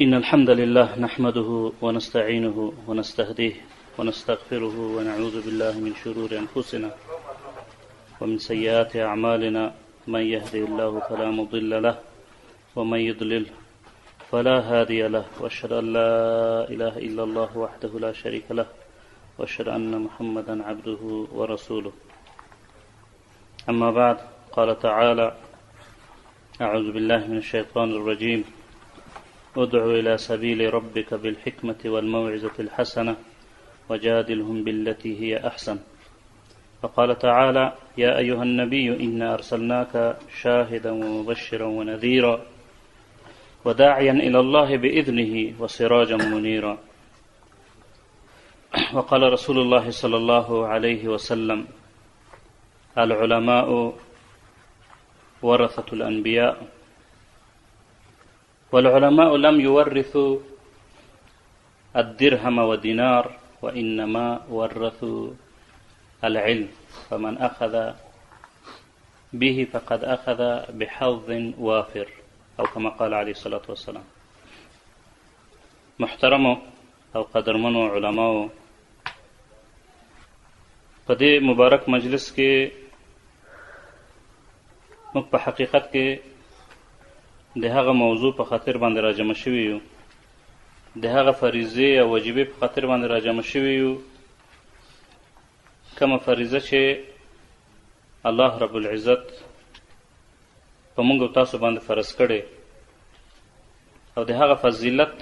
إن الحمد لله نحمده ونستعينه ونستهديه ونستغفره ونعوذ بالله من شرور أنفسنا ومن سيئات أعمالنا. من يهده الله فلا مضل له ومن يضلل فلا هادي له، وأشهد أن لا إله إلا الله وحده لا شريك له، وأشهد أن محمدا عبده ورسوله. أما بعد، قال تعالى: أعوذ بالله من الشيطان الرجيم: ادع إلى سبيل ربك بالحكمة والموعظة الحسنة وجادلهم بالتي هي أحسن. وقال تعالى: يا أيها النبي إنا أرسلناك شاهدا ومبشرا ونذيرا وداعيا إلى الله بإذنه وسراجا منيرا. وقال رسول الله صلى الله عليه وسلم: العلماء ورثة الأنبياء، والعلماء لم يورثوا الدرهم والدينار، وإنما ورثوا العلم، فمن أخذ به فقد أخذ بحظ وافر، أو كما قال عليه الصلاة والسلام. محترمو او قدرمنو علماو، په دې مبارک مجلس کې موږ په حقیقت کې د هغه موضوع په خاطر باندې راجمع شوي یو، د هغه فریضې او وجیبې په خاطر باندې راجمع شوي یو، کومه فریضه چې الله رب العزت په موږ او تاسو باندې فرض کړې، او د هغه فضیلت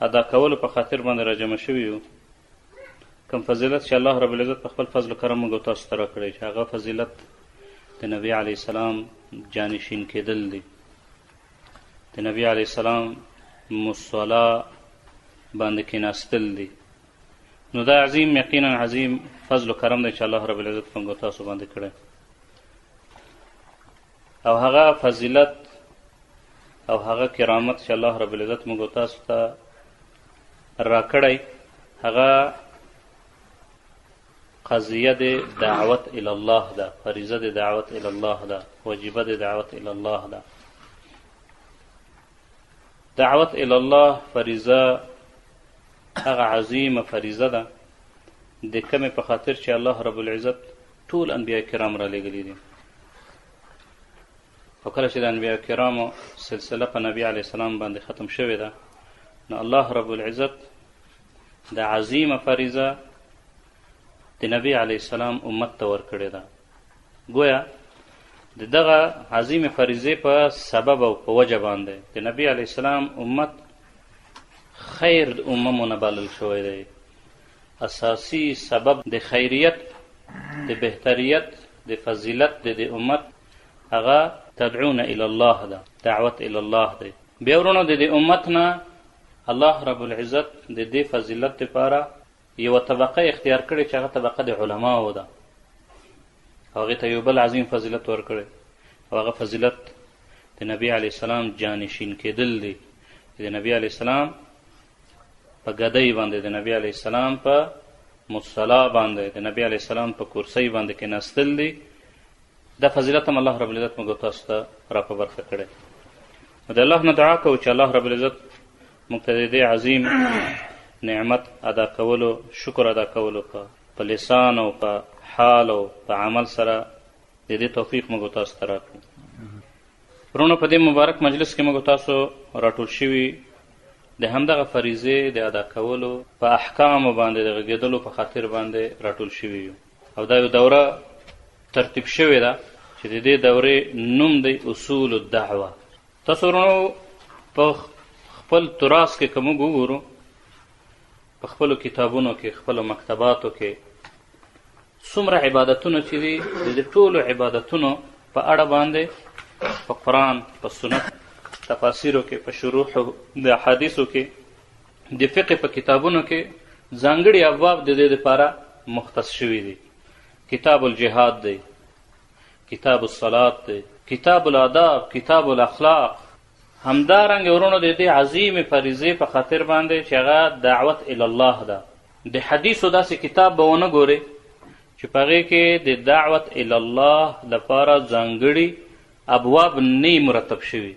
ادا کولو په خاطر باندې راجمع شوي یو. کوم فضیلت چې الله رب العزت په خپل فضل و کرم موږ او تاسو ته راکړی، چې هغه فضیلت د نبی علیه السلام جانشین کېدل دی، د نبی علیه السلام مصلا باندې کېناستل دی. نو دا عظیم، یقینا عظیم فضل و کرم دی چې الله رب العزت په موږ او تاسو باندې کړی، او هغه فضیلت او هغه کرامت چې الله رب العزت موږ او تاسو ته راکړی، هغه قضیه د دعوت الی الله ده، فریضه د دعوت الی الله ده، وجیبه د دعوت الی الله ده. دعوت الی الله فریضه هغه عظیمه فریضه ده د کومې په خاطر چې الله رب العزت ټول انبیاء کرام را لېږلي دي، او کله چې د انبیاء کرامو سلسله په نبی علیه السلام باندې ختم شوې ده، نو الله رب العزت د عظیمه فریضه د نبی علیه السلام امت ته ورکړې ده. گویا د دغه عظیمه فریضې په سبب او په وجه باندې د نبی علیه السلام امت خیر د اممونه بلل شوی دی. اساسی سبب د خیریت، د بهتریت، د فضیلت د امت هغه تدعون الی الله ده، دعوت الی الله دی. بیا ورونو د دې امت نه الله رب العزت د دې فضیلت لپاره یوه طبقه اختیار کړې چې هغه طبقه د علماو ده، هغې ته یو بل عظیم فضیلت ورکړی، او هغه فضیلت د نبی علیه السلام جانشین کېدل دی. د نبی علیه السلام په ګدۍ باندې، د نبی علیه السلام په مصلا باندې، د نبی علیه السلام په کرسۍ باندې کېناستل دی. دا فضیلت هم الله رب العزت موږ تاسو ته را په برخه کړی. نو د الله نه دعا کوو چې الله رب العزت موږ ته د دې عظیم نعمت ادا کولو، شکر ادا کولو په لسان او په حال او په عمل سره د دې توفیق موږ تاسو ته راکړي. ورونو، په دې مبارک مجلس کې موږ تاسو راټول شوي د همدغه فریضې د ادا کولو په احکامو باندې د غږېدلو په خاطر باندې راټول شوي یو، او دا یو دوره ترتیب شوې ده چې د دې دورې نوم دی اصول الدعوه. تاسو ورونو په خپل تراث کې که موږ وګورو، په خپلو کتابونو کې، خپلو مکتباتو کې څومره عبادتونه چې دي، د دې ټولو عبادتونو په اړه باندې په قرآن، په سنت، تفاسیرو کې، په شروح د احادیثو کې، د فقه په کتابونو کې ځانګړي ابواب د دې لپاره مختص شوي دي. کتاب الجهاد دی، کتاب الصلاة دی، کتاب الاداب، کتاب الاخلاق. همدارنګه ورونو د دې عظیمې فریضې په خاطر باندې چې هغه دعوت الی الله ده، د حدیثو داسې کتاب به ونه ګورئ چې په هغې کې د دعوت الی الله لپاره ځانګړي ابواب نه مرتب شوي،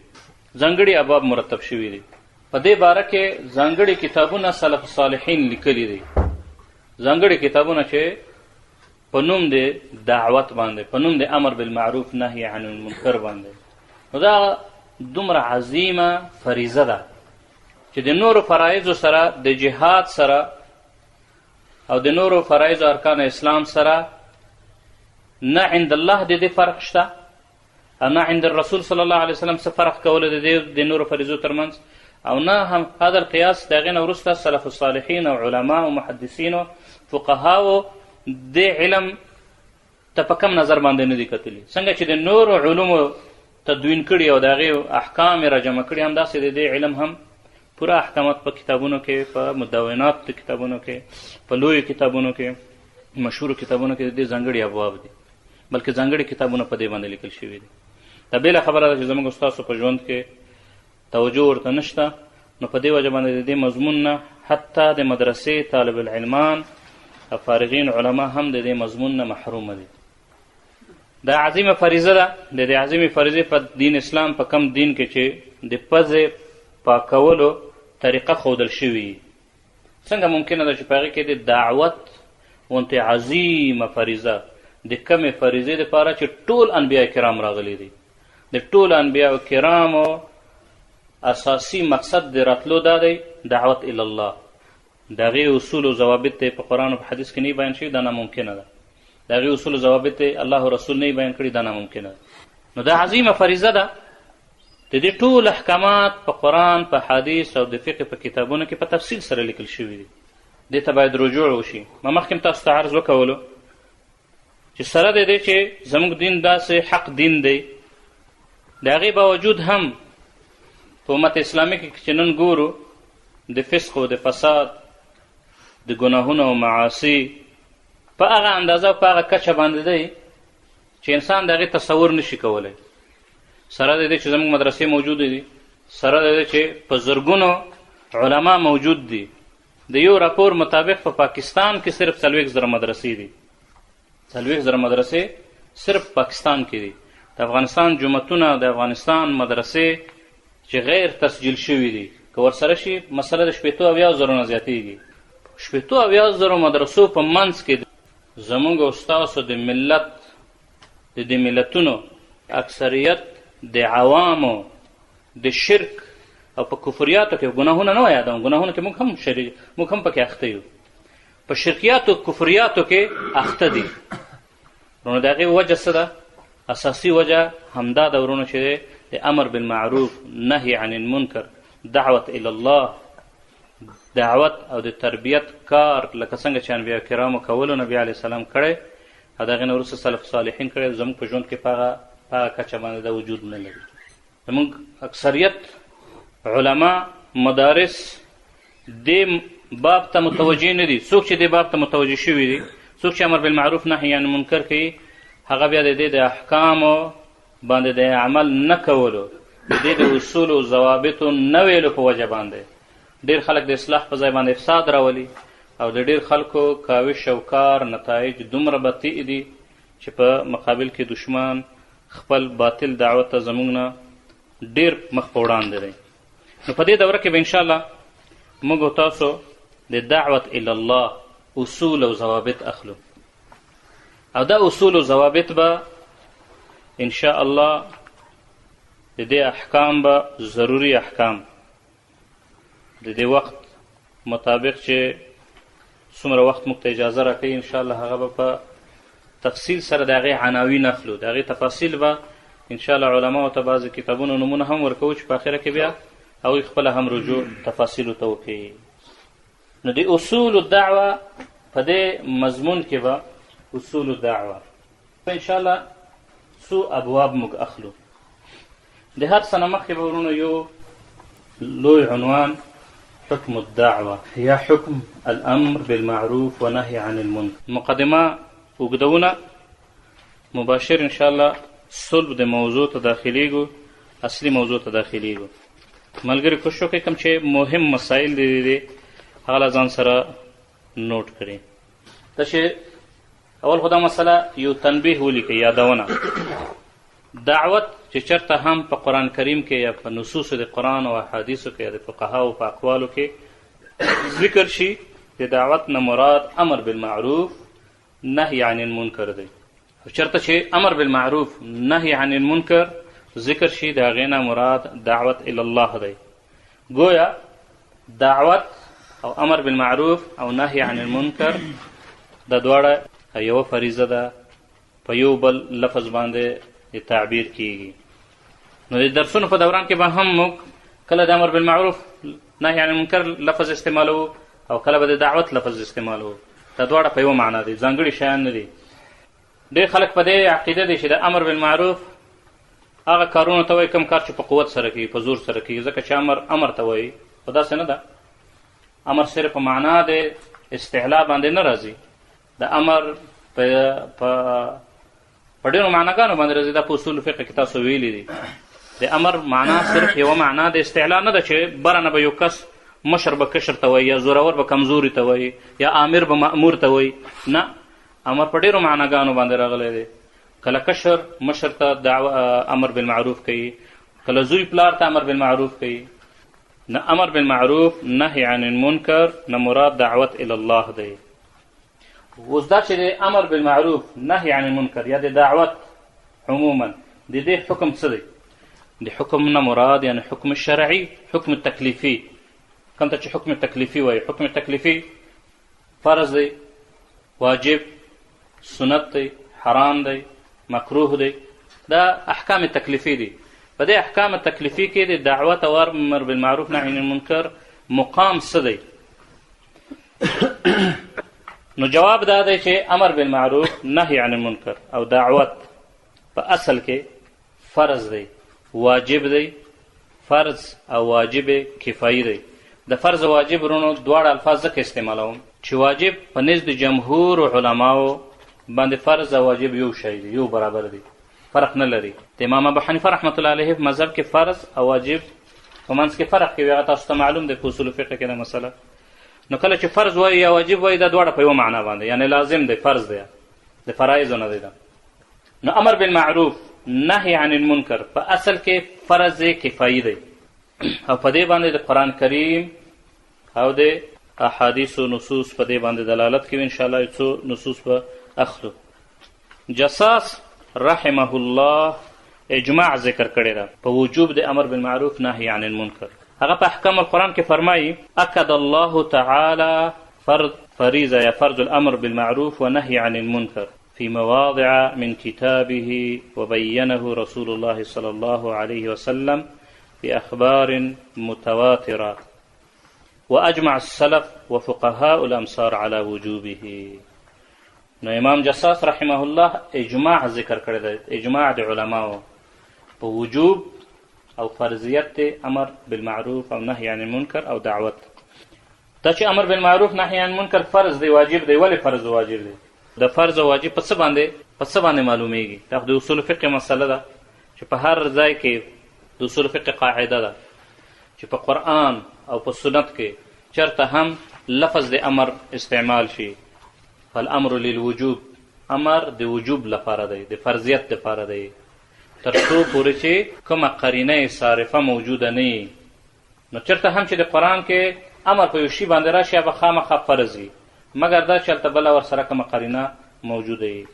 ځانګړي ابواب مرتب شوي دي. په دې باره کې ځانګړي کتابونه سلف صالحین لیکلي دي، ځانګړي کتابونه چې په نوم د دعوت باندې، په نوم د امر بالمعروف نهي عن المنکر باندې. نو دا دومره عظیمه فریضه ده چې د نورو فرایضو سره، د جهاد سره او د نورو فرایضو ارکان اسلام سره نه عند الله د دې فرق شته او نه عند الرسول صلی الله علیه وسلم څه فرق کوله د نورو فریضو ترمنځ، او نه هم هذا القیاس د هغې نه وروسته سلف الصالحین او علما او محدثین او فقهاو د علم ته په کم نظر باندې نه دي کتلي. څنګه چې د نورو علومو تدوین کړي او د هغې احکام یې راجمع کړي، همداسې د دې علم هم پوره احکامات په کتابونو کې، په مدونات د کتابونو کې، په لویو کتابونو کې، مشهورو کتابونو کې د دې ځانګړي ابواب دي، بلکې ځانګړي کتابونه په دې باندې لیکل شوي دي. دا بېله خبره ده چې زموږ ستاسو په ژوند کې توجه ورته نشته، نو په دې وجه باندې د دې مضمون نه حتی د مدرسې طالب العلمان او فارغین علما هم د دې مضمون نه محرومه دي. دا عظیمه فریضه ده. د دې عظیمې فریضې په دین اسلام، په کم دین کې چې د پزې پاکولو طریقه ښودل شوي، څنګه ممکنه ده چې په هغې کې د دعوت غوندې عظیمه فریضه د کمې فریضې دپاره چې ټول انبیا کرام راغلي دي، د ټولو انبیاء کرامو اساسي مقصد د راتلو دا دی دعوت الی الله. د هغې اصول و ضوابط په قرآن او په حدیث کې نه بیان شوي، دا ناممکنه ده. د هغې اصول و ضوابط الله و رسول نه بیان کړي، دا ناممکنه ده. نو دا عظیمه فریضه ده. د دې ټول احکامات په قرآن، په حدیث او د فقه په کتابونو کې په تفصیل سره لیکل شوي دي. دې ته باید رجوع وشي. ما مخکې تاسو ته عرض وکولو چې سره د دې چې زموږ دین داسې حق دین دی، د هغې باوجود هم په امت اسلامي کې چې نن ګورو د فسق او د فساد، د ګناهونو او معاصي په هغه اندازه او په هغه کچه باندې دی چې انسان د هغې تصور نشي کولی. سره د دې چې زموږ مدرسې موجودې دي، سره د دې چې په زرګونو علما موجود دي. د یو راپور مطابق په پاکستان کې صرف 40,000 مدرسې دي. 40,000 مدرسې صرف پاکستان کې دي. د افغانستان جوماتونه، د افغانستان مدرسې چې غیر تسجیل شوي دي، که ورسره شي مسله د 70,000 نه زیاتېږي. 70,000 مدرسو په منځ کې زموږ او ستاسو د ملت د دې ملتونو اکثریت د عوامو د شرک او په کفریاتو کې ګناهونه نه یادوم، ګناهونه کې موږ هم پکې اخته یو، په شرکیاتو کفریاتو کې اخته دي. نو د هغې وجه څه ده؟ اساسي وجه همدا ده ورونو چې د امر بالمعروف نهي عن المنکر، دعوت الی الله، دعوت او د تربیت کار لکه څنګه چې انبیا کرامو کولو، نبي علیه السلام کړی او د هغې نه وروسته سلف صالحین کړی، زموږ په ژوند کې په هغه کچه باندې دا وجود نه لري. زموږ اکثریت علما مدارس دې باب ته متوجه نه دي. څوک چې دې باب ته متوجه شوي دي، څوک چې امر بالمعروف نهي عن المنکر کوي، هغه بیا د دې د احکامو باندې د عمل نه کولو، د دې د اصولو او ضوابطو نه ویلو په وجه باندې ډېر خلک د اصلاح په ځای باندې افساد راولي، او د ډېر خلکو کاوش او کار نتایج دومره بطیء دي چې په مقابل کې دشمن خپل باطل دعوت ته زموږ نه ډېر مخ په وړاندې دی. نو په دې دوره کې به انشاءالله موږ او تاسو د دعوت الی الله اصول او ضوابط اخلو، او دا اصول او ضوابط به انشاء الله د دې احکام به ضروري احکام د دې وخت مطابق چې څومره وخت موږ ته اجازه راکوي انشاءالله هغه به په تفصیل سره د هغې عناوین اخلو، د هغې تفاصیل به انشاءالله علماو ته بعضې کتابونو نومونه هم ورکوو چې په اخره کې بیا هغوی خپله هم رجوع تفاصیلو ته وکړي. نو د اصول الدعوه په دې مضمون کې به اصول الدعوه په انشاءالله څو ابواب موږ اخلو. د هر څه نه مخکې به ورونو یو لوی عنوان حکم الدعوه یا حکم الامر بالمعروف ونهي عن المنکر. مقدمه اوږدونه مباشر انشاءالله صلب د موضوع ته داخلیږو، اصلي موضوع ته داخلیږو. ملګري کوشش وکړئ کوم چې مهم مسایل دي هغه له ځان سره نوٹ کړئ. ته چې اول خو دا مسله یو تنبیه ولیکئ، یادونه. دعوت چې چېرته هم په قرآن کریم کې یا په نصوصو د قرآن او احادیثو کې یا د فقهاو په اقوالو کې ذکر شي د دعوت نه مراد امر بالمعروف نهی عن المنکر دی. چېرته چې امر بالمعروف نهی عن المنکر ذکر شي د هغې نه مراد دعوت الی الله دی. گویا دعوت او امر بالمعروف او نهی عن المنکر د دواړه یوه فریضه ده، په یو بل لفظ باندې تعبیر کیږي. نو د درسونو په دوران کې به هم موږ کله د امر بالمعروف نهی عن المنکر لفظ استعمالو او کله به د دعوت لفظ استعمالو. دا دواړه په یوه معنا دي، ځانګړي شیان نه دي. ډېر خلک په دې عقیده دي چې د امر بالمعروف هغه کارونو ته وایي کوم کار چې په قوت سره کېږي، په زور سره کېږي، ځکه چې امر ته وایي. خو داسې نه ده. امر صرف په معنا د استعلا باندې نه راځي. د امر په ډېرو معناګانو باندې راځي. دا په اصول فقه کې تاسو ویلي دي. د امر معنا صرف یوه معنا د استعلا نه ده چې بره نه به یو کس مشر به کشر ته وایي یا زورور به کمزوري ته وایي یا امیر به مأمور ته وایي. نه، امر په ډېرو معناګانو باندې راغلی دی. کله کشر مشر ته امر بالمعروف کوي، کله زوی پلار ته امر بالمعروف کوي. نه امر بالمعروف نهی عن المنکر نه مراد دعوت الی الله دی. اوس دا چې د امر بالمعروف نهی عن المنکر یا د دعوت عموما د دې حکم څه دی؟ د حکم نه مراد یعنی حکم شرعي، حکم تکلیفي. کوم ته چې حکم تکلیفي وایي، حکم تکلیفي فرض دی، واجب، سنت دی، حرام دی، مکروه دی. دا احکام تکلیفي دي. په دې احکام تکلیفي کې د دعوت او امر بالمعروف نهی عن المنکر مقام څه دی؟ نو جواب دا دی چې امر بالمعروف نهی عن المنکر او دعوت په اصل کې فرض دی، واجب دی. فرض او واجب کفایي دی. د فرض او واجب ورونو دواړه الفاظ ځکه استعمالوم چې واجب په نزد جمهور علماو باندې فرض او واجب یو شی دی، یو برابر دی، فرق نه لري. د امام ابو حنیفه رحمت الله علیه په مذهب کې فرض او واجب په منځ کې فرق کوي. هغه تاسو ته معلوم دی په اصول فقه کې دا مسله. نو کله چې فرض وایي یا واجب وایي دا دواړه په یوه معنا باندې یعنی لازم دی، فرض دی، د فرایضو نه دی. نو امر بالمعروف نهی عن المنکر په اصل کې فرض کفایي دی او په دې باندې د قرآن کریم او د احادیثو نصوص په دې باندې دلالت کوي. انشاءالله یو څو نصوص به اخلو. جساس رحمه الله اجماع ذکر کړی ده په وجوب د امر بالمعروف نهی عن المنکر. هغه په احکام القرآن کې فرمایي اکد الله تعالی فریضه یا فرض الامر بالمعروف ونهی عن المنکر في مواضع من كتابه وبينه رسول الله صلى الله عليه وسلم بأخبار متواترة وأجمع السلف وفقهاء الأمصار على وجوبه. نو امام جساس رحمه الله اجماع ذکر کړی دی، اجماع د علماو په وجوب او فرضیت امر بالمعروف او نهی عن المنکر او دعوت. دا چې امر بالمعروف نهی عن المنکر فرض دی، واجب دی. ولې فرض او واجب دی؟ د فرض او واجب په څه باندې معلومیږي؟ دا د اصول فقه مسله ده چې په هر ځای کې د اصول فقه قاعده ده چې په قرآن او په سنت کې چرته هم لفظ د امر استعمال شي فالامر للوجوب، امر د وجوب لپاره دی، د فرضیت لپاره دی، تر څو پورې چې کومه قرینه صارفه موجوده نه وي. نو چرته هم چې د قرآن کې امر په یو شي باندې راشي هغه خامخا فرض وي، مګر دا چې هلته بله ورسره کومه قرینه موجوده وي.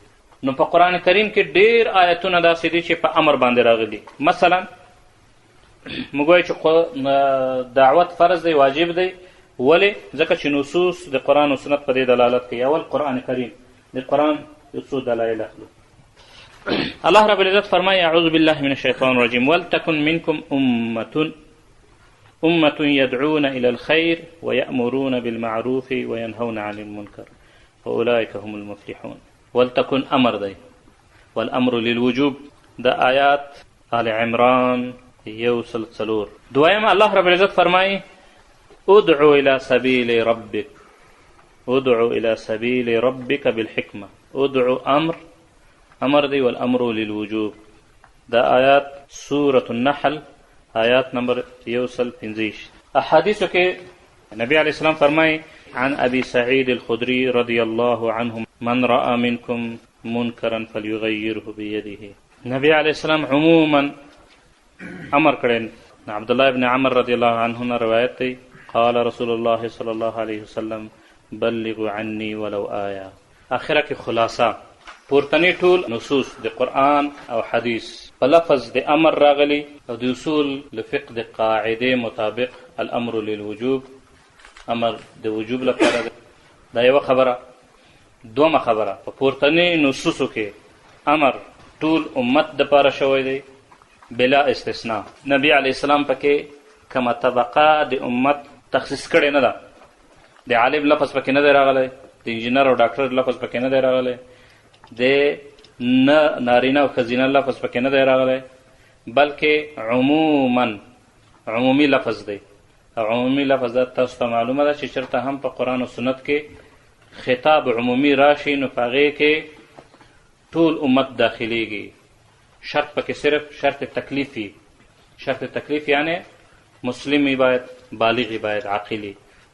نو په قرآن کریم کې ډېر آیتونه داسې دي چې په امر باندې راغلي. مثلا موږ وایو چې دعوت فرض دی، واجب دی. ولې؟ ځکه چې نصوص د قرآن و سنت په دې دلالت کوي. اول قرآن کریم، د قرآن یو څو دلایل اخلو. الله رب العزت فرمایي اعوذ بالله من الشیطان الرجیم ولتکن منکم امة يدعون الى الخير ويأمرون بالمعروف وينهون عن المنكر واولئك هم المفلحون. ولتکن امر دی، والامر للوجوب. د آیات آل عمران 104. دویم الله رب العزت فرمایي ادعو الى سبيل ربك، ادعو الى سبيل ربك بالحكمة. ادعو امر دی، والامر للوجوب. دا آیات سورة النحل آیات نمبر 115. احادیثو کې نبی علیہ السلام فرمایي عن ابي سعيد الخدري رضي الله عنه من رأى منكم منكرا فليغيره بيده. نبی علیه السلام عموما امر کړی. عبدالله ابن عمر رضی الله عنه نه روایت دی، قال رسول الله صلی الله علیه وسلم بلغوا عني ولو آیه. اخره کې خلاصه پورتنی ټول نصوص د قرآن او حدیث په لفظ د امر راغلی او د اصول لفقه د قاعدې مطابق الامر للوجوب، امر د وجوب لپاره دا یوه خبره. دومه خبره په پورتنی نصوصو کې امر ټول امت دپاره شوی دی بلا استثناء. نبی علیه السلام پکې کومه طبقه د امت تخصیص کړې نه ده. د عالم لفظ پکې نه دی راغلی، د انجینر او ډاکټر لفظ پکې نه دی راغلی، د نارینه او ښځینه لفظ پکې نه دی راغلی، بلکې عمومي لفظ دی. او عمومي لفظ دا تاسو ته معلومه ده چې چېرته هم په قرآن و سنت کې خطاب عمومي راشي نو په هغې کې ټول امت داخلیږي. شرط پکې صرف شرط تکلیف وي. شرط تکلیف یعنی مسلم باید، بالغ باید، عاقل.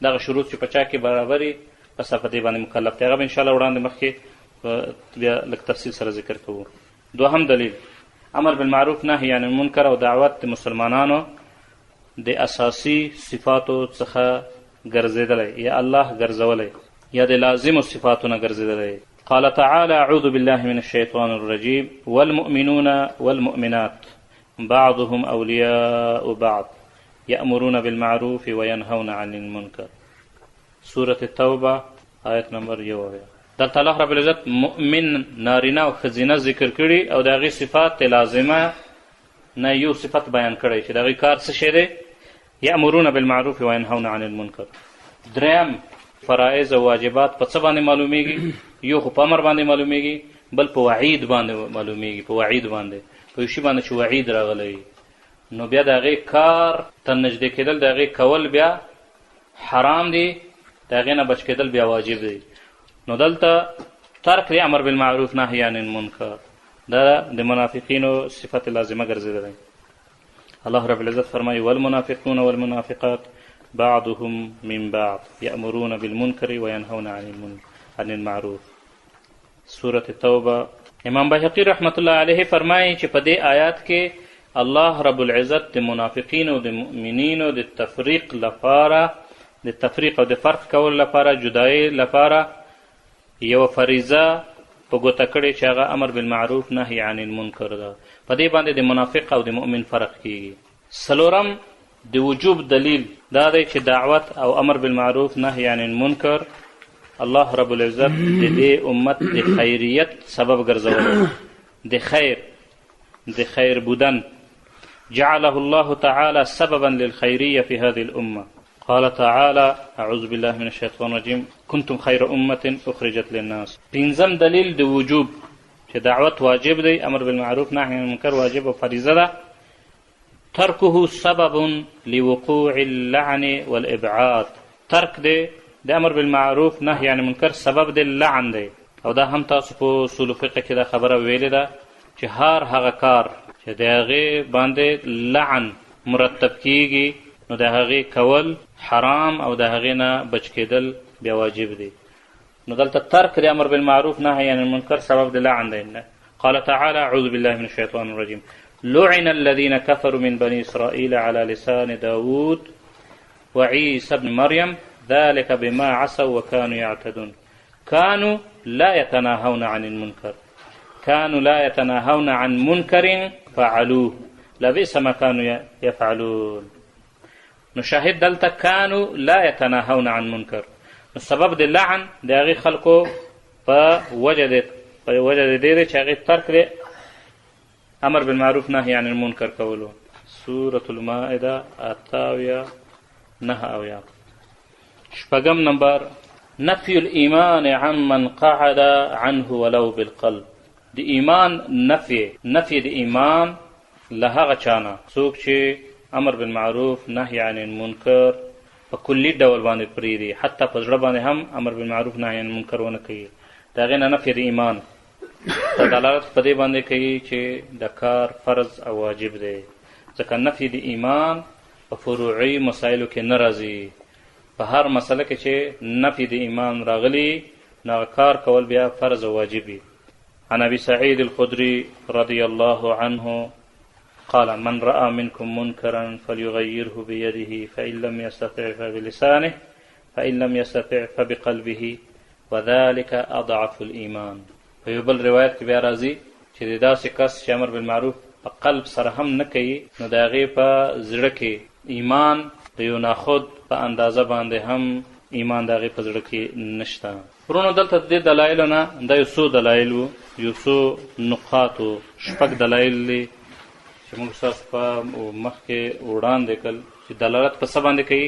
دغه شروط چې په چا کې برابري بس په دې باندې مکلف دی. هغه به انشاءالله وړاندې مخکې بیا لږ تفصیل سره ذکر کوو. دوهم دلیل امر بالمعروف نهی عن المنکر او دعوت د مسلمانانو د اساسي صفاتو څخه ګرځېدلی یا الله ګرځولی یا د لازمو صفاتو نه ګرځېدلی. قال تعالى اعوذ بالله من الشيطان الرجيم والمؤمنون والمؤمنات بعضهم أولياء بعض يأمرون بالمعروف وينهون عن المنكر. سورة التوبة آیت نمبر 1. دلته الله رب العزت مؤمن نارینه او ښځینه ذکر کړي او د هغې صفات لازمه نه یو صفت بیان کړی چې د هغې کار څه شی دی؟ یأمرون بالمعروف وینهون عن المنکر. دریم فرائض او واجبات په څه باندې معلومیږي؟ یو خو په امر باندې معلومیږي، بل په وعید باندې معلومیږي. په وعید باندې په یو شي باندې چې وعید راغلی نو بیا د هغې کار ته نږدې کېدل، د هغې کول بیا حرام دی، د هغې نه بچ کېدل بیا واجب دی. نو دلته ترک دی امر بالمعروف نهی عن المنکر، دا د منافقینو صفت لازمه ګرځېدلی. الله رب العزت فرمایي والمنافقون والمنافقات بعضهم من بعض يأمرون بالمنكر وينهون عن المعروف. سورة التوبة. امام بحقی رحمت الله علیه فرمایي چې په دې آیات کې الله رب العزت د منافقینو او د مؤمنینو د تفریق لپاره، د تفریق او د فرق کول لپاره، جدایي لپاره یو فریضه په ګوته کړې چې هغه امر بالمعروف نهی عن المنکر ده. په دې باندې د منافق او د مؤمن فرق کیږي. څلورم د وجوب دلیل دا دی چې دعوت او امر بالمعروف نهی عن المنکر الله رب العزت د دې امت د خیریت سبب ګرځولی، د خیر بودن. جعله الله تعالى سببا للخيرية في هذه الأمة. قال تعالى أعوذ بالله من الشيطان الرجيم كنتم خير أمة أخرجت للناس. پنځم دلیل د وجوب چې دعوت واجب دی، امر بالمعروف نهی عن المنکر واجب او فریضه ده. ترکه سبب لوقوع اللعن والابعاد. ترک دی د امر بالمعروف نهی عن المنکر سبب د لعن دی، او دا هم تاسو په اصول فقه کې دا خبره ویلې ده چې هر هغه کار چې د هغې باندې لعن مرتب کیږي نو د هغې کول حرام او د هغې نه بچ کېدل بیا واجب دی. نو دلته ترک د امر بالمعروف نهی عن المنکر سبب د لعن دی. قال تعالى اعوذ بالله من الشيطان الرجيم لعن الذين كفروا من بني إسرائيل على لسان داود وعيسى بن مريم ذلك بما عصوا وكانوا يعتدون. كانوا لا يتناهون عن المنكر، كانوا لا يتناهون عن منكر فعلوه لبئس ما كانوا يفعلون. نشاهد دلته كانوا لا يتناهون عن منكر. سبب د لعن د هغې خلکو په وجه د دې دی چې هغې ترک دی امر بالمعروف نهی عن المنکر کولو. سورة المائده 89. شپږم نمبر نفی الایمان عمن قعد عنه ولو بالقلب. د ایمان نفی د ایمان له هغه چانه څوک چې امر بالمعروف نهی عن المنکر په کلي ډول باندې پرېږدي، حتی په زړه باندې هم امر بالمعروف نهی عن المنکر ونه کوي، د هغې نه نفی د ایمان ته دلالت په دې باندې کوي چې د کار فرض او واجب دی. ځکه نفی د ایمان په فروعي مسایلو کې نه راځي. په هر مسله کې چې نفی د ایمان راغلی نو کار کول بیا فرض او واجب وي. عن أبي سعيد الخدري رضي الله عنه قال من رأى منكم منكرا فليغيره بيده فإن لم يستطع فبلسانه فإن لم يستطع فبقلبه وذلك أضعف الإيمان. په یو بل روایت کې بیا راځي چې د داسې کس چې امر بالمعروف په قلب سره هم نه کوي نو د هغې په زړه کې ایمان د یو ناخود په اندازه باندې هم ایمان د هغې په زړه کې نشته. ورونو دلته د دې دلایلو نه دا یو څو دلایل وو، یو څو نقاط وو، 6 دلایل دي چې موږ ستاسو په مخکې وړاندې کړل چې دلالت په څه باندې کوي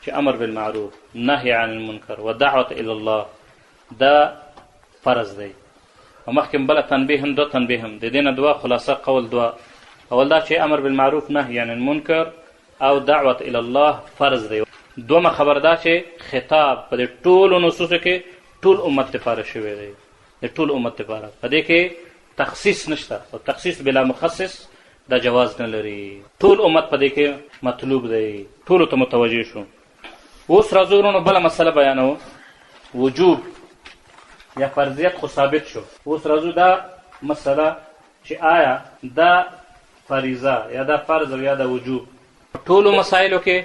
چې امر بالمعروف، نهی عن المنکر و دعوت الی الله دا فرض دی. او مخکې بله تنبیه هم، 2 تنبیه هم، د دې نه 2 خلاصه قول 2. اول دا چې امر بالمعروف نهی عن المنکر او دعوت الی الله فرض دی. دومه خبر دا چې خطاب په دې ټولو نصوصو کې ټول امت لپاره شوی دی، د ټول امت لپاره. په دې کې تخصیص نشته او تخصیص بلا مخصص دا جواز نه لري. ټول امت په دې کې مطلوب دی، ټولو ته متوجه شو. اوس راځو ورونو بله مسله بیانو، وجوب یا فرضیت خو ثابت شو. اوس راځو دا مسله چې آیا دا فریضه یا دا فرض او یا دا وجوب په ټولو مسایلو کې،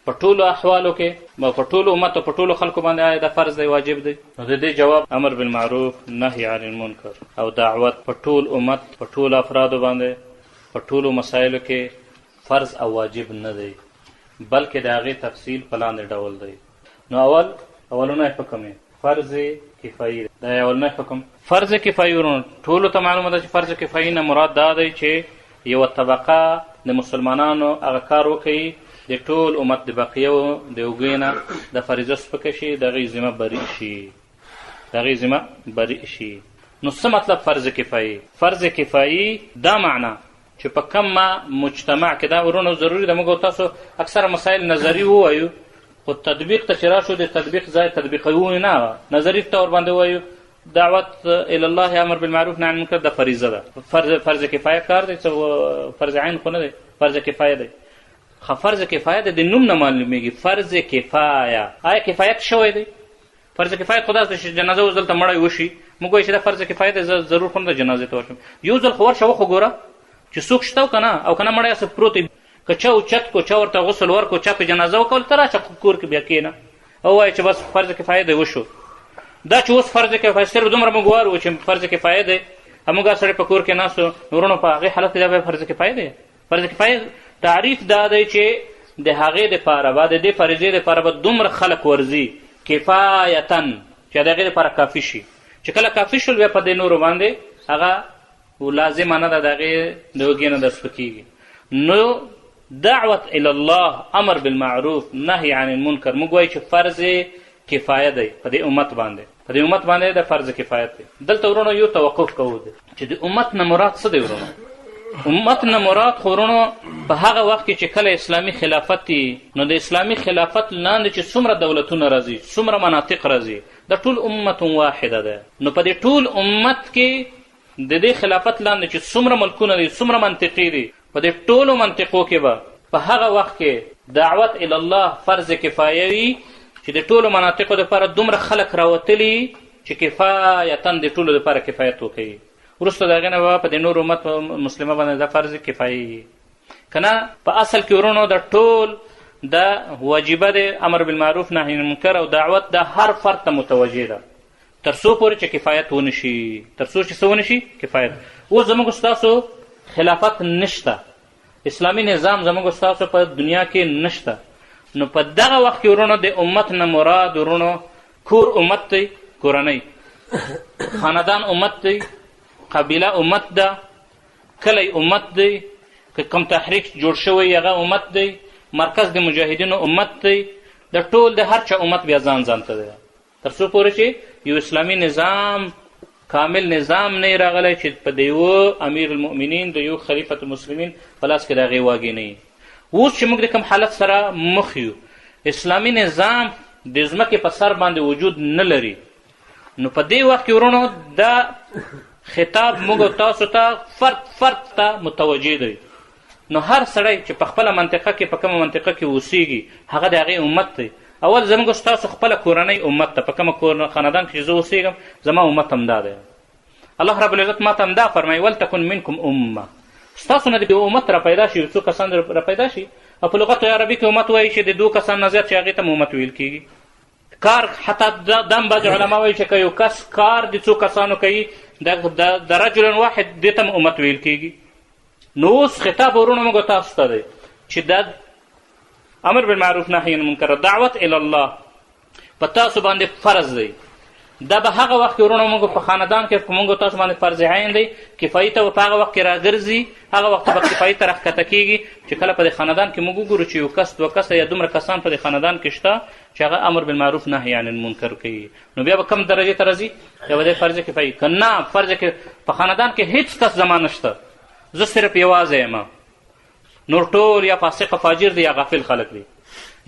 په ټولو احوالو کې، په ټولو امت او په ټولو خلکو باندې آیا دا فرض دی، واجب دی؟ نو د دې جواب امر بالمعروف نهی عن المنکر او دعوت په ټول امت، په ټولو افرادو باندې، په ټولو مسایلو کې فرض او واجب نه دی، بلکې د هغې تفصیل په لاندې ډول دی. نو اولنی حکم فرض کفایي دی. دا اولنی حکم فرض کفایي. ورونو ټولو ته معلومه ده چې فرض کفایي نه مراد دا دی چې یوه طبقه د مسلمانانو هغه کار وکوي د ټول امت د بقیو د اوږې نه د فریضه سپکه شي، د هغې ذمه بري شي، د هغې ذمه بري شي. نو څه مطلب فرض کفایي؟ فرض کفایي دا معنا چې په کومه مجتمع کې دا ورونو ضروري ده موږ او تاسو اکثره مسایل نظري ووایو، خو تطبیق ته چې راشو د تطبیق ځای تطبیقوي نه، نظري طور باندې وایو دعوت الی الله امر بالمعروف نهی عن المنکر دا فریضه ده، فرض کفایه کار دی، فرض عین خو نه دی، فرض کفایه دی. خو فرض کفایه د نوم نه معلومیږي. فرض کفایه آیا کفایت شوی دی؟ فرض کفایت خو داسې چې جنازه اوس دلته مړی وشي موږ وایو چې دا فرض کفایه دی، زه ضرور خو نه ده جنازې ته ورشم. یو ځل خو ورشه وخو ګوره چې څوک شته او که نه مړی هسې پروت وي، که چا اوچت کو، چا ورته غسل ورکړو، چا په جنازه وکول، ته راشه کور کې بیا کښېنه او وایه چې بس فرض کفایه دی وشو. دا چې اوس فرض کفایه صرف دومره موږ وارو چې فرض کفایه دی، موږ هر سړی په کور کې ناست و، ورونو په هغې حالت کې دا به فرض کفایه دی. فرض کفایه تعریف دا دی چې د هغې دپاره به د دې فریضې دپاره به دومره خلک ورځي کفایتن چې د هغې دپاره کافي شي. چې کله کافي شول بیا په دې نورو باندې هغه لازمه نه ده، د هغې د اوږې نه در سپکېږي. نو دعوت الی الله امر بالمعروف نهی عن المنکر موږ وایو چې فرض کفایه دی په دې امت باندې، په دې امت باندې د فرض کفایت دی. دلته ورونو یو توقف کوو دی چې د امت نه مراد څه دی. ورونو امت نه مراد خو ورونو په هغه وخت کې چې کله اسلامي خلافت دی، نو د اسلامي خلافت لاندې چې څومره دولتونه راځي، څومره مناطق راځي، د ټول امت واحده ده. نو په دې ټول امت کې د دې خلافت لاندې چې څومره ملکونه دي، څومره منطقې دي، په دې ټولو منطقو کې به په هغه وخت کې دعوت الی الله فرض کفایه وي چې د ټولو مناطقو دپاره دومره خلک راوتلي چې کفایتن د ټولو دپاره کفایت وکوي. وروسته د هغې نه به په دې نور امت مسلمه باندې دا فرض کفایي که نه. په اصل کې ورونو د ټول دا واجبه دی امر بالمعروف نهی عن المنکر او دعوت دا هر فرد ته متوجه ده تر څو پورې چې کفایت ونه شي، تر څو چې څه ونه شي کفایت. اوس زموږ ستاسو خلافت نشته، اسلامي نظام زموږ ستاسو په دنیا کې نشته. نو په دغه وخت کې ورونو د امت نه مراد ورونو کور امت دی، کورنۍ خاندان امت دی، قبیله امت ده، کلی امت دی، که کوم تحریک جوړ شوی هغه امت دی، مرکز د مجاهدینو امت دی، د ټول د هر چا امت بیا ځان ځان ته دی، تر څو پورې چې یو اسلامي نظام کامل نظام نه راغلی چې په د یو امیر المؤمنین د یو خلیفة المسلمین په لاس کې د هغې واګې نه وي. اوس چې موږ د کوم حالت سره مخ یو، اسلامي نظام د ځمکې په سر باندې وجود نه لري، نو په دې وخت کې ورونو دا خطاب موږ تاسو ته فرد ته متوجه دی. نو هر سړی چې په خپله منطقه کې په کومه منطقه کې اوسیږي هغه د هغې امت دی. اول زموږ ستاسو خپله کورنۍ امت ته، په کومه خاندان کې چې زه اوسیږم زما امت همدا دی. الله رب العزت ما ته همدا فرمایي ولتکن منکم امه، ستاسو نه د امت را پیدا شي، څو کسان را پیدا شي. او په لغت عربي کې امت وایي چې د 2 کسان نه زیات چې هغې ته امت ویل کېږي. کار حتی دم بعض علما وایي چې که یو کس کار د 2 کسانو کوي د رجل واحد دې ته امت ویل کېږي. نو اوس خطاب ورونو موږ تاسو ته دی چې دا امر بالمعروف نهی عن المنکر دعوت الی الله په تاسو باندې فرض دی. دا به هغه وخت کې ورونو موږ په خاندان کې په موږ تاسو باندې فرض عین دی، کفایي ته په هغه وخت کې راګرځي، هغه وخت به کفایي ته راښکته کېږي چې کله په دې خاندان کې موږ وګورو چې یو کس 2 کسه یا دومره کسان په دې خاندان کې شته چې هغه امر بالمعروف نهی عن المنکر کوي، نو بیا به کم درجې ته راځي؟ یا به دی فرض کفایي که نه فرض کې په خاندان کې هېڅ کس زما نشته، زه صرف یوازې یم، نور ټول یا فاسق فاجر دی یا غافل خلک دی،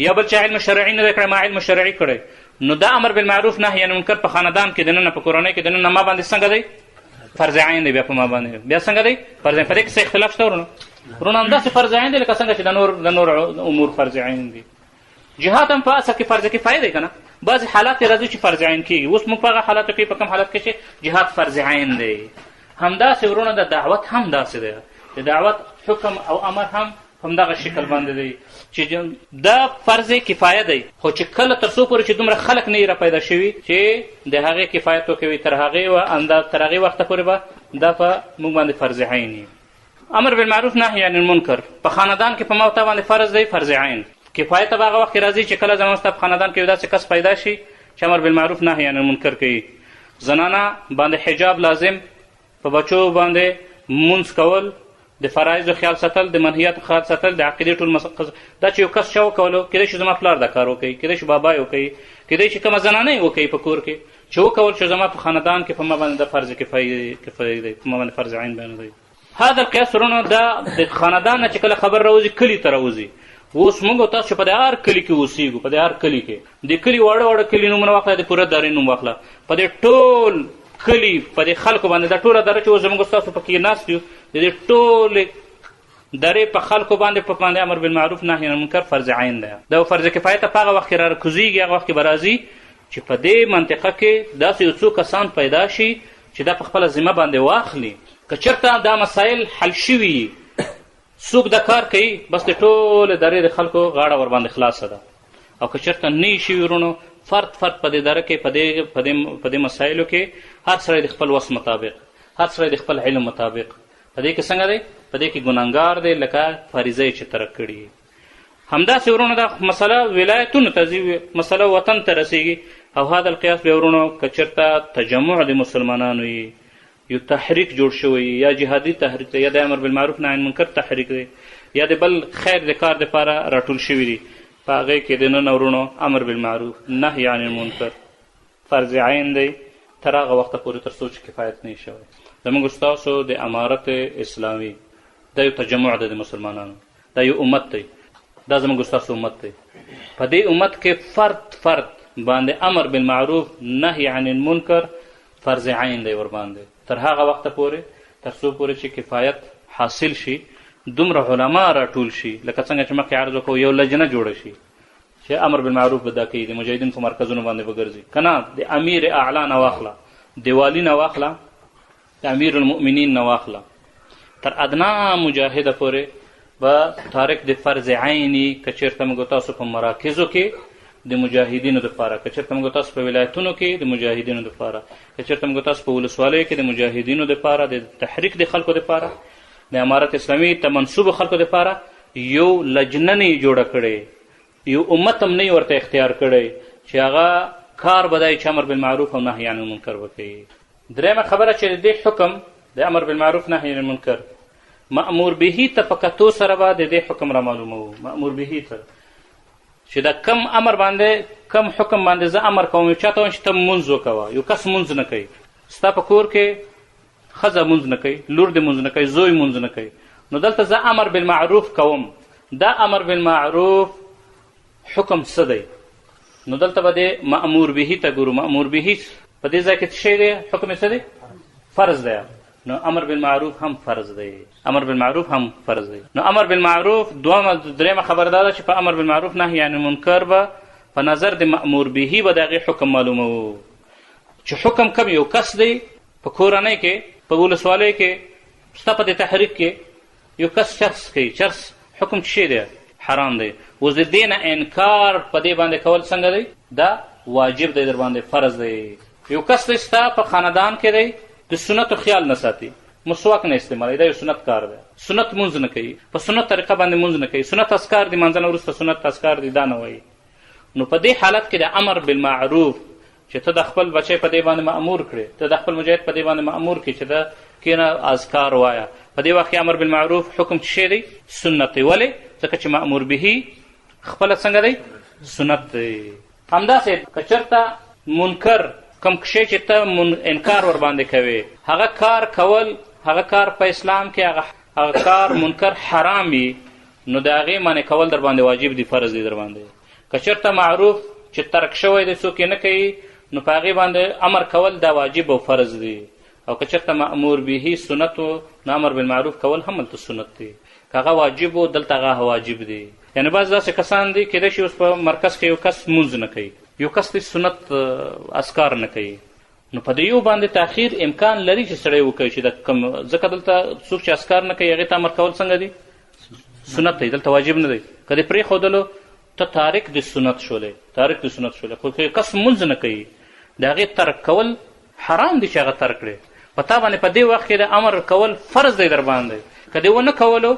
یا بل چا علم شرعي نه دی کړی ما علم شرعي کړی، نو دا امر بالمعروف نهی عن المنکر په خاندان کې دننه په کورنۍ کې دننه ما باندې څنګه دی؟ فرض عین دی. بیا په ما باندې بیا څنګه دی؟ فرض عین. په دې کې څه اختلاف شته ورونو؟ ورونو همداسې فرض عین دی لکه څنګه چې د نور امور فرض عین دي. جهاد هم په اصل کې فرض کفایه دی که نه؟ بعضې حالات یې راځي چې فرض عین کېږي. اوس موږ په هغه حالاتو کې په کوم حالت کې چې جهاد فرض عین دی. همداسې ورونو د دعوت هم داسې دی، د دعوت حکم او امر هم همدغه شکل باندې دی چې دا فرض کفایه دی، خو چې کله تر څو پورې چې دومره خلک نه را پیدا شوي چې د هغې کفایت وکوي تر هغې وخته پورې به دا په موږ باندې فرض عین وي. امر بالمعروف نهی عن المنکر په خاندان کې په ما ته باندې فرض دی، فرض عین. کفایت به هغه وخت کې راځي چې کله زموږ ستا په خاندان کې یو داسې کس پیدا شي چې امر بالمعروف نهی عن المنکر کوي. زنانه باندې حجاب لازم، په بچو باندې مونځ کول، د فرایضو خیال ساتل، د منهیاتو خیال ساتل، د عقیدې ټول دا چې یو کس چا وکولو، کیدای شي زما پلار دا کار وکوي، کیدای شي بابا یې وکوي، کیدای شي کومه زنانه یې وکوي په کور کې چې وکول چې زما په خاندان کې په ما باندې د فرض کفایي دی، په ما باندې فرض عین بیان دی. هذا القیاس ورونو دا د خاندان نه چې کله خبر راوځي کلي ته راوځي. اوس موږ تاسو چې په دې هر کلي کې اوسېږو، په دې هر کلي کې د کلي واړه واړه کلي نومونه واخله، د پوره دارې نوم واخله، په دې ټول کلي په دې خلکو باندې دا ټوله دره چې اوس زموږ ستاسو پکې ناست یو د دې ټولې درې په خلکو باندې په باندې امر بالمعروف نهی عن المنکر فرض عین دی. دا فرض کفایه ته په هغه وخت کې راکوزېږي، هغه وخت کې به راځي چې په دې منطقه کې داسې یو څو کسان پیدا شي چې دا په خپله ذمه باندې واخلي. که چېرته دا مسایل حل شوي څوک دا کار کوي بس د ټولې درې د خلکو غاړه ورباندې خلاصه ده. او که چېرته نه یې شوي ورونو فرد په دې دره کې په دې مسایلو کې هر سړی د خپل وس مطابق، هر سړی د خپل علم مطابق په دې کې څنګه دی؟ په دې کې ګناهګار دی لکه فریضه یې چې ترک کړي. همداسې ورونو دا مسله ولایتونو ته ځي، مسله وطن ته رسېږي. او هذا القیاس بیا ورونو که چېرته تجمع د مسلمانانو وي، یو تحریک جوړ شوی یا جهادي تحریک دی، یا د امر بالمعروف نهی عن المنکر تحریک دی، یا د بل خیر د کار دپاره راټول شوي دي، په هغې کې دننه ورونو امر بالمعروف نهی عن المنکر فرض عین دی تر هغه وخته پورې تر څو چې کفایت نه شوی. زموږ ستاسو د امارت اسلامي دا یو تجمع دی د مسلمانانو، دا یو امت دی، دا زموږ ستاسو امت دی. په دې امت کې فرد باندې امر بالمعروف نهی عن المنکر فرض عین دی ورباندې تر هغه وخته پورې تر څو پورې چې کفایت حاصل شي، دومره علما راټول شي لکه څنګه چې مخکې عرض وکړو یو لجنه جوړه شي چې امر بالمعروف به دا کوي، د مجاهدین په مرکزونو باندې به ګرځي که نه، د امیر اعلی نه واخله، د والي نه واخله، د امیر المؤمنین نه واخله، تر ادنا مجاهده پورې به تارک د فرض عیني که چېرته موږ تاسو په مراکزو کې د مجاهدینو دپاره، که چېرته موږ تاسو په ولایتونو کې د مجاهدینو دپاره، که چېرته موږ تاسو په ولسوالیو کې د مجاهدینو دپاره، د تحریک د خلکو دپاره، د امارت اسلامي ته منصوبو خلکو دپاره یو لجنه نه یې جوړه کړې، یو امت هم نه یې ورته اختیار کړی چې هغه کار به دی چې امر بالمعروف او نهی عن المنکر وکوي. درېیمه خبره چې د دې حکم د امر بالمعروف نهی عن المنکر مأمور به ته په کتو سره به د دې حکم را معلوموو. مأمور به ته چې دا کم امر باندې کم حکم باندې زه امر کوم، یو چاته وایم چې ته مونځ وکوه، یو کس مونځ نه کوي، ستا په کور کې ښځه مونځ نه کوي، لور دې مونځ نه کوي، زوی مونځ نه کوي، نو دلته زه امر بالمعروف کوم. دا امر بالمعروف حکم څه دی؟ نو دلته به د مأمور به ته ګورو. مأمور به په دې ځای کې څه شی دی؟ حکم یې څه دی؟ فرض دی. نو امر بالمعروف هم فرض دی، امر بالمعروف هم فرض دی. نو امر بالمعروف درېیمه خبره دا ده چې په امر بالمعروف نهی عن المنکر به په نظر د مأمور به به د هغې حکم معلوموو چې حکم کم یو کس دی په کورنۍ کې په ولسوالۍ کې ستا په دې تحریک کې یو کس چرس کوي، چرس حکم څه شی دی؟ حرام دی. اوس د دې نه انکار په دې باندې کول څنګه دی؟ دا واجب دی در باندې، فرض دی. یو کس دی ستا په خاندان کې دی د سنتو خیال نه ساتي، مسواک نه استعمالوي، دا یو سنت کار دی. سنت مونځ نه کوي، په سنت طریقه باندې مونځ نه کوي، سنت اذکار دي مانځه نه وروسته سنت اذکار دي دا نه وایي. نو په دې حالت کې د امر بالمعروف چې ته د خپل بچی په دې باندې مأمور کړې، ته د خپل مجاهد په دې باندې مأمور کړې چې دا کینه اذکار وایه، په دې وخت کې امر بالمعروف حکم څه شی دی؟ سنت دی. ولې؟ ځکه چې مأمور به خپله څنګه دی؟ سنت دی. همداسې که چېرته منکر کوم شی چې ته انکار ور باندې کوې، هغه کار کول، هغه کار په اسلام کې هغه کار منکر حرام وي، نو د هغې منع کول در باندې واجب دي، فرض دی در باندې. که چېرته معروف چې ترک شوی دی څوک یې نه کوي، نو په هغې باندې امر کول دا واجب او فرض دی. او که چېرته مأمور به سنت و، نو امر بالمعروف کول هم هلته سنت دی. که هغه واجب و دلته هغه واجب دی. یعنې بعض داسې کسان دي کیدای شي اوس په مرکز کې یو کس مونځ نه کوي، یو کس دی سنت اذکار نه کوي، نو په دې یو باندې تاخیر امکان لري چې سړی وکوي چې د کوم، ځکه دلته څوک چې اذکار نه کوي هغې ته امر کول څنګه دی؟ سنت دی، دلته واجب نه دی. که دې پرېښودلو ته تارک د سنت شولې، تارک د سنت شولې. خو که کس مونځ نه کوي د هغې ترک کول حرام دی چې هغه ترک کړې، په تا باندې په دې وخت کې د امر کول فرض دی در باندې. که دې ونه کولو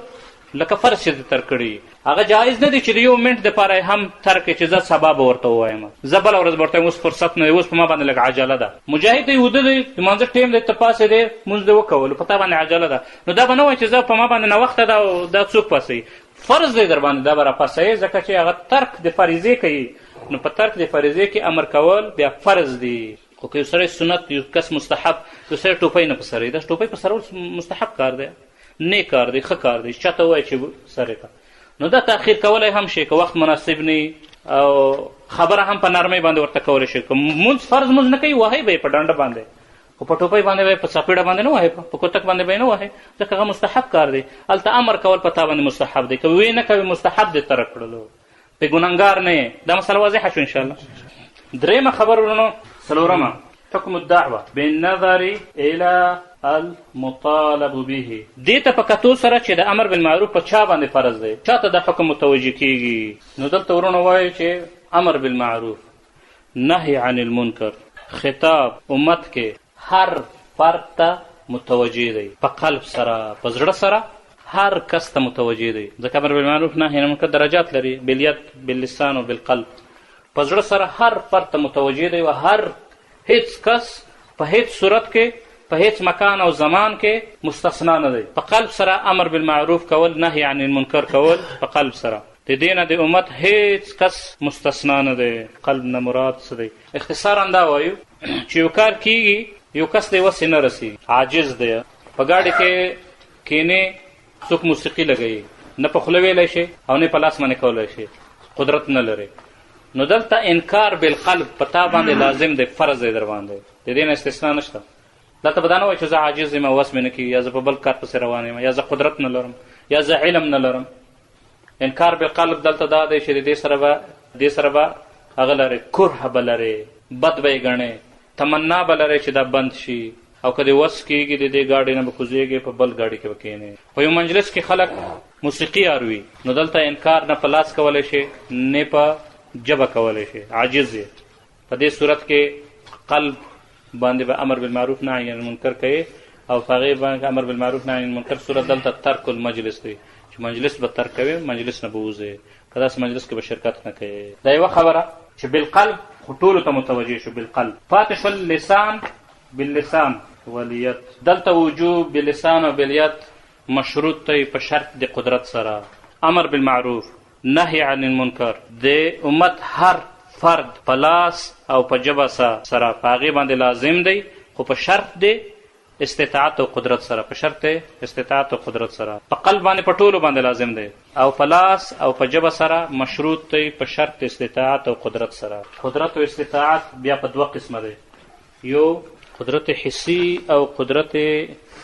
لکه فرض چې دې ترک کړي، هغه جایز نه دی چې د یو منټ دپاره هم ترک کړي چې زه سبا به ورته ووایم، زه بله ورځ به ورته وایم اوس فرصت نه دی، اوس په ما باندې لږ عجله ده. مجاهد دی، وده دی، د لمانځه ټیم دی، ته پاسېدې مونځ دې وکولو، په تا باندې عجله ده، نو دا به نه وایي چې زه په ما باندې ناوخته ده او دا څوک پاسوي. فرض دی در باندې دا به راپاسوي، ځکه چې هغه ترک د فریضې کوي، نو په ترک د فریضې کې امر کول بیا فرض دی. خو که یو سړی سنت، یو کس مستحب، یو سړی ټوپۍ نه په سر وي، دا ټوپۍ په سرول مستحب کار دی، نیک کار دی، ښه کار دی، چاته ووایي چې سر یې کړه، نو دا تاخیر کولی هم شي که وخت مناسب نه او خبره هم په نرمۍ باندې ورته کولی شي. که مونځ فرض مونځ نه کوي وهئ به یې په ډنډه باندې، خو په ټوپۍ باندې به یې په څپېړه باندې نه وهئ، په کوتک باندې به یې نه وهئ، ځکه هغه مستحب کار دی. هلته امر کول په تا باندې مستحب دی، که ویې نه کوي مستحب دی ترک کړلو، په ګنهګار نه یې. دا مسله واضحه شو انشاءالله. درېیمه خبر ورونو، څلورمه حکم الدعوه بالنظر الى المطالب به. دې ته په کتو سره چې د امر بالمعروف په چا باندې فرض دی، چا ته د حکم متوجه کیږي. نو دلته ورونه وایي چې امر بالمعروف، نهی عن المنکر، خطاب امت کې هر فرد ته متوجه دی، په قلب سره، په زړه سره هر کس ته متوجه دی. ځکه امر بالمعروف نهی عن المنکر درجات لري، بالید، باللسان او بالقلب. په زړه سره هر فرد ته متوجه دی، و هیڅ کس په هیڅ صورت کې په هیڅ مکان او زمان کې مستثنا نه دی. په قلب سره امر بالمعروف کول، نهی عن المنکر کول په قلب سره. د دې نه د امت هیڅ کس مستثنا نه دی. قلب نه مراد څه دی؟ اختصارا دا وایو چې یو کار کیږي، یو کس دی وسې نه رسي، عاجز دی، په ګاډي کې کینې څوک موسیقي لګوي، نه په خوله ویلی شي او نه په لاس باندې کولی شي، قدرت نه لري، نو دلته انکار بالقلب په تا باندې لازم دی، فرض دی در باندې، د دې نه استثنا نشته. دلته به دا نه وایي چې زه عاجز یم او وس مې نه کېږي، یا زه په بل کار پسې روان یم، یا زه قدرت نه لرم، یا زه علم نه لرم. انکار بالقلب دلته دا دی چې د دې سره به هغه لرې کره به لرې، بد به یې ګڼې، تمنا به لرې چې دا بند شي، او که دې وس کېږي د دې ګاډۍ نه به کوزېږې، په بل ګاډۍ کې به کښېنې. په یو مجلس کې خلک موسیقي اروي، نو دلته انکار نه په لاس کولی شي نه په جبه کولی شي، عاجز یې. په دې صورت کې قلب باندې به امر بالمعروف نهی عن المنکر کوي، او په هغې باندې امر بالمعروف نهی عن المنکر صورت دلته ترک المجلس دی، چې مجلس به ترک کوي، مجلس نه به وځې، که داسې مجلس کې به شرکت نه کوي. دا یوه خبره چې بالقلب خو ټولو ته متوجه شو، بالقلب. پاتې شول لسان باللسان والید. دلته وجوب باللسان او بالید مشروط دی په شرط د قدرت سره. امر بالمعروف، نهی عن المنکر د امت هر فرد په لاس او په جبه سره په هغې باندې لازم دی، خو په شرط د استطاعت او قدرت سره، په شرط استطاعت او قدرت سره. په قلب باندې په ټولو باندې لازم دی، او په لاس او په جبه سره مشروط دی په شرط استطاعت او قدرت سره. قدرت او استطاعت بیا په دوه قسمه دی، یو قدرت حسی او قدرت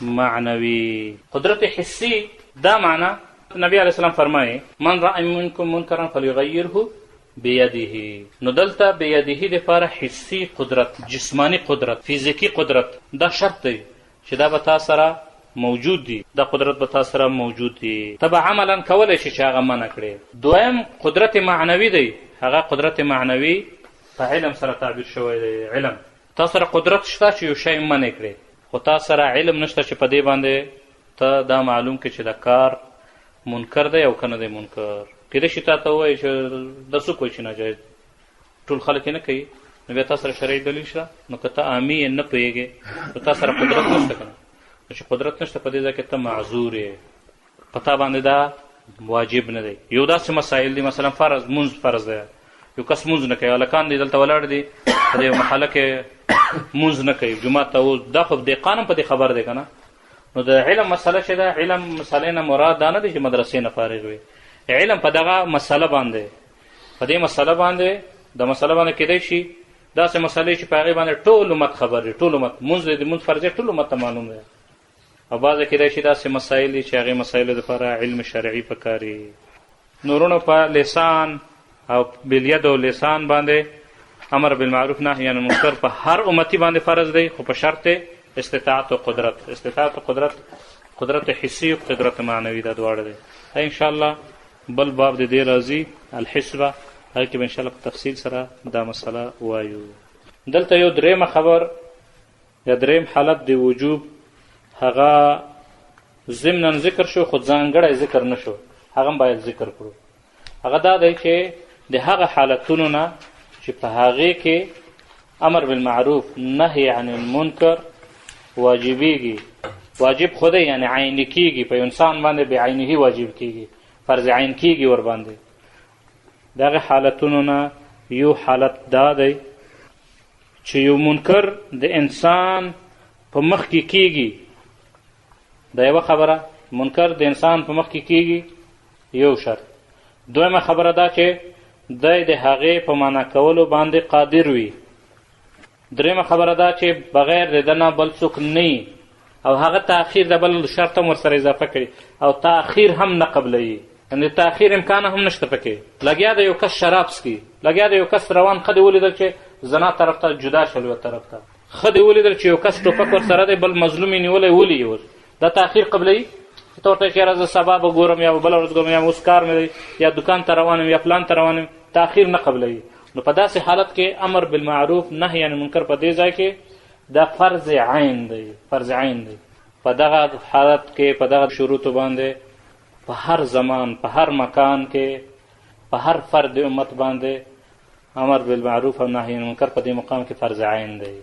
معنوي. قدرت حسی دا معنا نبی علیه السلام فرمایي من رأى منکم منکرا فلیغیره بیده. نو دلته بیده دپاره حسي قدرت، جسمانی قدرت، فیزیکي قدرت دا شرط دی چې دا به تا سره موجود دی، دا قدرت به تا سره موجود دی، ته به عملا کولی شي چې هغه منع کړې. دویم قدرت معنوي دی، هغه قدرت معنوي په علم سره تعبیر شوی دی. علم، تا سره قدرت شته چې یو شی منع کړې، خو تا سره علم نشته چې په دې باندې ته دا معلوم کړې چې دا کار منکر دی او که نه دی منکر. کیدای شي تا ته ووایي چې دا څوک وایي چې ناجایز، ټول خلک یې نه کوي، نو بیا تا سره شرعي دلیل شته. نو که ته عامي یې نه پوهېږې نو تا سره قدرت نشته که نه، نو چې قدرت نشته په دې ځای کې ته معذور یې، په تا باندې دا واجب نه دی. یو داسې مسایل دي، مثلا فرض، مونځ فرض دی، یو کس مونځ نه کوي، هلکان دي دلته ولاړ دي په دې محله کې مونځ نه کوي، جومات ته اوس دا خو دهقان هم په دې خبر دی که نه. نو د علم مسله چې ده، علم مسلې نه مراد دا نه دی چې مدرسې نه فارغ وي، علم په دغه مسله باندې، په دې مسله باندې، د مسله باندې کیدای شي داسې مسلې چې په هغې باندې ټول امت خبر دی، ټول امت مونځ دی، د مونځ فرضیت ټول امت ته معلوم دی، او بعضې کیدای شي داسې مسایل دي چې هغې مسایلو دپاره علم شرعي پکار وي. نورونو په لسان او بالید او لسان باندې امر بالمعروف نهی عن المنکر په هر امتی باندې فرض دی، خو په شرط استطاعت او قدرت. استطاعت او قدرت، قدرت حسي او قدرت معنوي، دا دواړه دی. انشاءالله بل باب د دې راځي الحسبه، هغې کې به انشاءالله په تفصیل سره دا مسله وایو. دلته یو درېیمه خبر یا درېیم حالت د وجوب هغه ضمنا ذکر شو، خو ځانګړی ذکر نه شو، هغه هم باید ذکر کړو. هغه دا دی چې د هغه حالتونو نه چې په هغې کې امر بالمعروف نهی عن المنکر واجبېږي، واجب خو دی یعنی عیني کېږي، په انسان باندې بعینه واجب کېږي، فرض عین کېږي ور باندې. د هغې حالتونو نه یو حالت دا دی چې یو منکر د انسان په مخ کې کېږي، دا یوه خبره، منکر د انسان په مخ کې کېږي، یو شرط. دویمه خبره دا چې دی د هغې په معنا کولو باندې قادر وي. درېیمه خبره دا چې بغیر د ده نه بل څوک نه، او هغه تاخیر د بل شرط هم ورسره اضافه کړي، او تاخیر هم نه قبلوي، یعنې د تاخیر امکان هم نشته پکې. لګیا د یو کس شراب څکي، لګیا د یو کس روان، ښه دې ولیدل چې زنا طرف ته جدا شول، یو طرف ته ښه دې ولیدل چې یو کس ټوپک ورسره دی، بل مظلوم یې نیولی ولي یې اوس، دا تاخیر قبلوي. ته ورته چې یاره زه سبا به ګورم یا بله ورځ ګورم، یا اوس کار مې دی، یا دکان ته روان یم، یا پلان ته روان یم، تاخیر نه قبلوي. نو په داسې حالت کې امر بالمعروف نهی عن المنکر په دې ځای کې دا فرض عین دی، فرض عین دی. په دغه حالت کې، په دغه شروطو باندې، په هر زمان، په هر مکان کې، په هر فرد امت باندې امر بالمعروف او نهی عن المنکر په دې مقام کې فرض عین دی.